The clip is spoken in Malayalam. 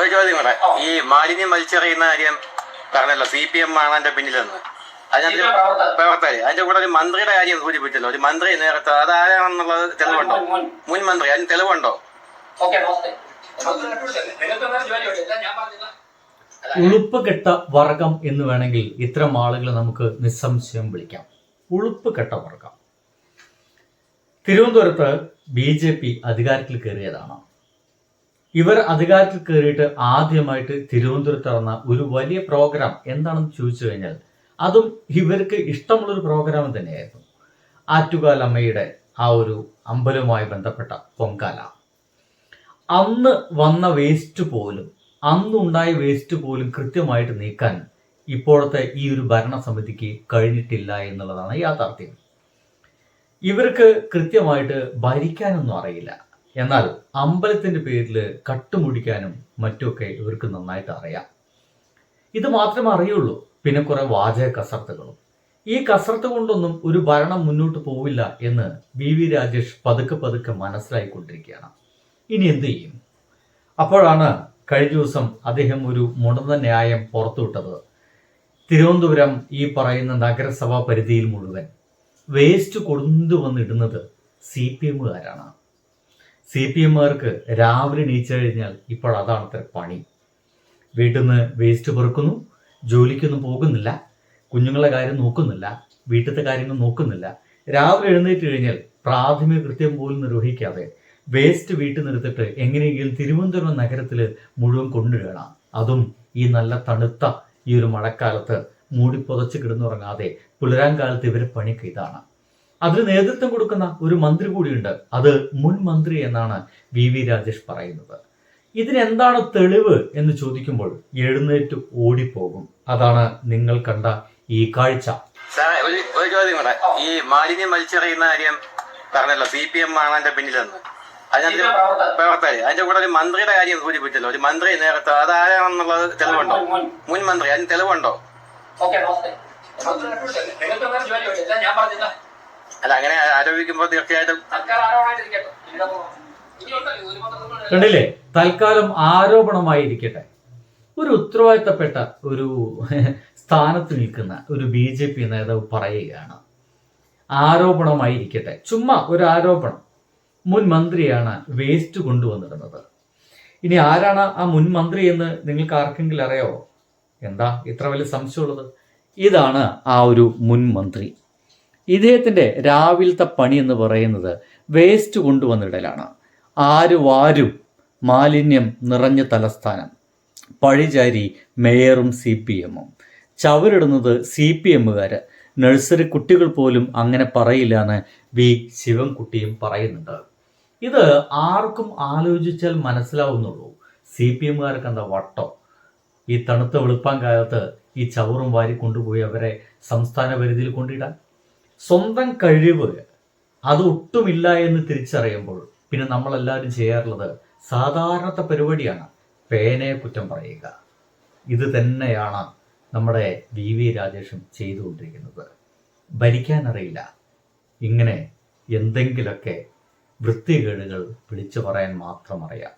ഒരു ചോദ്യം കൂടെ. ഈ മാലിന്യം വലിച്ചെറിയുന്ന കാര്യം പറഞ്ഞല്ലോ, CPM ആണ് അതിന്റെ പിന്നിലെന്ന്. അതിനകത്ത് പ്രവർത്തകര് അതിന്റെ കൂടെ ഒരു മന്ത്രിയുടെ കാര്യം സൂചിപ്പിച്ചല്ലോ. ഒരു മന്ത്രി നേരത്തെ അതാരാണെന്നുള്ളത് തെളിവുണ്ടോ? മുൻ മന്ത്രി, അതിന് തെളിവുണ്ടോ? ഉളുപ്പ് കെട്ട വർഗം എന്ന് വേണമെങ്കിൽ ഇത്തരം ആളുകളെ നമുക്ക് നിസ്സംശയം വിളിക്കാം. ഉളുപ്പ് കെട്ട വർഗം. തിരുവനന്തപുരത്ത് BJP അധികാരത്തിൽ കയറിയതാണ്. ഇവർ അധികാരത്തിൽ കയറിയിട്ട് ആദ്യമായിട്ട് തിരുവനന്തപുരത്ത് നടന്ന ഒരു വലിയ പ്രോഗ്രാം എന്താണെന്ന് ചോദിച്ചു കഴിഞ്ഞാൽ അതും ഇവർക്ക് ഇഷ്ടമുള്ളൊരു പ്രോഗ്രാം തന്നെയായിരുന്നു. ആറ്റുകാലമ്മയുടെ ആ ഒരു അമ്പലവുമായി ബന്ധപ്പെട്ട പൊങ്കാല. അന്ന് വന്ന വേസ്റ്റ് പോലും, അന്നുണ്ടായ വേസ്റ്റ് പോലും കൃത്യമായിട്ട് നീക്കാൻ ഇപ്പോഴത്തെ ഈ ഒരു ഭരണസമിതിക്ക് കഴിഞ്ഞിട്ടില്ല എന്നുള്ളതാണ് യാഥാർത്ഥ്യം. ഇവർക്ക് കൃത്യമായിട്ട് ഭരിക്കാനൊന്നും അറിയില്ല. എന്നാൽ അമ്പലത്തിന്റെ പേരിൽ കട്ടുമുടിക്കാനും മറ്റുമൊക്കെ ഇവർക്ക് നന്നായിട്ട് അറിയാം. ഇത് മാത്രമേ അറിയുള്ളൂ. പിന്നെ കുറെ വാചക കസർത്തുകളും. ഈ കസർത്ത് കൊണ്ടൊന്നും ഒരു ഭരണം മുന്നോട്ട് പോവില്ല എന്ന് VV രാജേഷ് പതുക്കെ പതുക്കെ മനസ്സിലായിക്കൊണ്ടിരിക്കുകയാണ്. ഇനി എന്ത് ചെയ്യും? അപ്പോഴാണ് കഴിഞ്ഞ ദിവസം അദ്ദേഹം ഒരു മുടന്ത ന്യായം പുറത്തുവിട്ടത്. തിരുവനന്തപുരം ഈ പറയുന്ന നഗരസഭാ പരിധിയിൽ മുഴുവൻ വേസ്റ്റ് കൊണ്ടുവന്നിടുന്നത് CPMകാരാണ്. CPMകാർക്ക് രാവിലെ എണീച്ചു കഴിഞ്ഞാൽ ഇപ്പോൾ അതാണ് അത്ര പണി. വീട്ടിൽ നിന്ന് വേസ്റ്റ് പെറുക്കുന്നു, ജോലിക്കൊന്നും പോകുന്നില്ല, കുഞ്ഞുങ്ങളെ കാര്യം നോക്കുന്നില്ല, വീട്ടിലത്തെ കാര്യങ്ങൾ നോക്കുന്നില്ല. രാവിലെ എഴുന്നേറ്റ് കഴിഞ്ഞാൽ പ്രാഥമിക കൃത്യം പോലും നിർവഹിക്കാതെ വേസ്റ്റ് വീട്ടിൽ നിർത്തിട്ട് എങ്ങനെയെങ്കിലും തിരുവനന്തപുരം നഗരത്തിൽ മുഴുവൻ കൊണ്ടുവരണം. അതും ഈ നല്ല തണുത്ത ഈ ഒരു മഴക്കാലത്ത് മൂടി പുതച്ച് കിടന്നുറങ്ങാതെ പുലരാൻ കാലത്ത് ഇവരെ പണിക്ക് ഇതാണ്. അതിന് നേതൃത്വം കൊടുക്കുന്ന ഒരു മന്ത്രി കൂടിയുണ്ട്. അത് മുൻ മന്ത്രി എന്നാണ് VV രാജേഷ് പറയുന്നത്. ഇതിനെന്താണ് തെളിവ് എന്ന് ചോദിക്കുമ്പോൾ എഴുന്നേറ്റ് ഓടിപ്പോകും. അതാണ് നിങ്ങൾ കണ്ട ഈ കാഴ്ച. ഒരു ചോദ്യം കൂടെ. ഈ മാലിന്യം വലിച്ചെറിയുന്ന കാര്യം പറഞ്ഞല്ലോ, CPM ആണ് അതിന്റെ പിന്നിലെന്ന്. അതിനകത്ത് പ്രവർത്തകര് അതിന്റെ കൂടെ ഒരു മന്ത്രിയുടെ കാര്യം സൂചിപ്പിച്ചല്ലോ. ഒരു മന്ത്രി നേരത്തെ അതാരാണെന്നുള്ളത് തെളിവുണ്ടോ? മുൻ മന്ത്രി, അതിന് തെളിവുണ്ടോ? അല്ല, അങ്ങനെ ആരോപിക്കുമ്പോൾ തീർച്ചയായിട്ടും കണ്ടില്ലേ, തൽക്കാലം ആരോപണമായിരിക്കട്ടെ. ഒരു ഉത്തരവാദിത്തപ്പെട്ട ഒരു സ്ഥാനത്ത് നിൽക്കുന്ന ഒരു BJP നേതാവ് പറയുകയാണ് ആരോപണമായിരിക്കട്ടെ. ചുമ്മാ ഒരു ആരോപണം. മുൻ മന്ത്രിയാണ് വേസ്റ്റ് കൊണ്ടുവന്നിടുന്നത്. ഇനി ആരാണ് ആ മുൻ മന്ത്രി എന്ന് നിങ്ങൾക്ക് ആർക്കെങ്കിലും അറിയാവോ? എന്താ ഇത്ര വലിയ സംശയമുള്ളത്? ഇതാണ് ആ ഒരു മുൻ മന്ത്രി. ഇദ്ദേഹത്തിന്റെ രാവിലത്തെ പണി എന്ന് പറയുന്നത് വേസ്റ്റ് കൊണ്ടുവന്നിടലാണ്. ആരും മാലിന്യം നിറഞ്ഞ തലസ്ഥാനം, പഴിചാരി മേയറും CPMും, ചവരിടുന്നത് CPMകാര്. നഴ്സറി കുട്ടികൾ പോലും അങ്ങനെ പറയില്ല എന്ന് V ശിവൻകുട്ടിയും പറയുന്നുണ്ട്. ഇത് ആർക്കും ആലോചിച്ചാൽ മനസ്സിലാവുന്നുള്ളൂ. CPMകാർക്ക് എന്താ വട്ടോ? ഈ തണുത്ത വെളുപ്പാൻ കാലത്ത് ഈ ചവറും വാരി കൊണ്ടുപോയി അവരെ സംസ്ഥാന പരിധിയിൽ കൊണ്ടിടാൻ. സ്വന്തം കഴിവ് അത് ഒട്ടുമില്ല എന്ന് തിരിച്ചറിയുമ്പോൾ പിന്നെ നമ്മളെല്ലാവരും ചെയ്യാറുള്ളത് സാധാരണത്തെ പരിപാടിയാണ്, പേനയെ കുറ്റം പറയുക. ഇത് തന്നെയാണ് നമ്മുടെ VV രാജേഷും ചെയ്തുകൊണ്ടിരിക്കുന്നത്. ഭരിക്കാനറിയില്ല, ഇങ്ങനെ എന്തെങ്കിലൊക്കെ വൃത്തികേടുകൾ വിളിച്ചു പറയാൻ മാത്രം അറിയാം.